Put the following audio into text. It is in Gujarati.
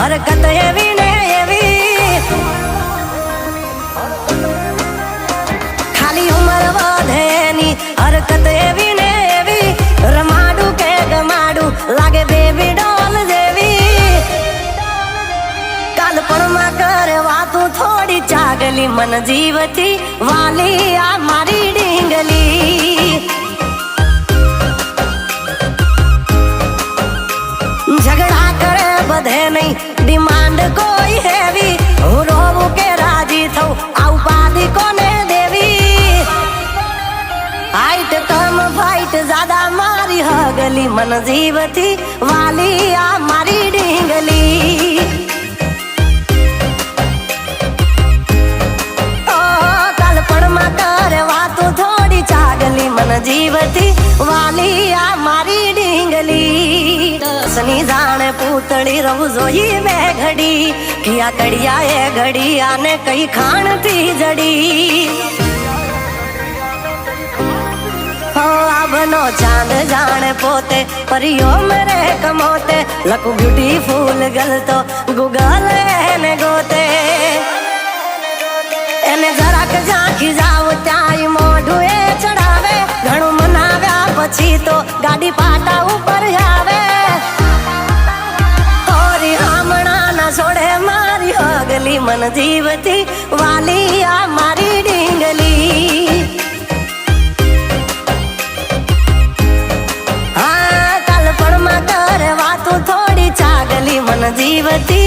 હરકત એવી ને એવી ખાલી ઉંમર વધેની હરકત એવી ને એવી રમાડું કે ગમાડું લાગે બેબી ડોલ જેવી કાલપણમાં કરે વાતું થોડી ચાગલી મન જીવથી વાલી આ મારી ડીંગલી ઝઘડા કરે બધે નહીં ડિમાન્ડ કોઈ હેવી હું રોવું કે રાજી થઉં આ ઉપાધિ કોને દેવી હાઈટ કમ ફાઈટ જ્યાદા મારી હગલી મન જીવથી વાલી આ મારી ડીંગલી કાલપણમાં કરે વાતું થોડી ચાગલી મન જીવથી વાલી આ મારી ડીંગલી સની જાણે પૂતળી રહું જોઈ બે ઘડી કિયા કડિયા એ ઘડી આને કઈ ખાણ થી જડી આબનો ચાંદ જાણે પોતે પરિયો મેરે કમોતે લકુ બ્યુટીફુલ ગલ તો ગૂગલ એને ગોતે એને જરાક ઝાંખી જાવ ત્યાંય મોઢું એ ચડાવે ઘણું મનાવ્યા પછી તો ગાડી પાટા ઉપર આવે ઓરી હામણા ના છોડે મારી હગલી મન જીવથી વાલી આ મારી ડીંગલી હા કાલપણમાં કરે વાતું થોડી ચાગલી મન જીવથી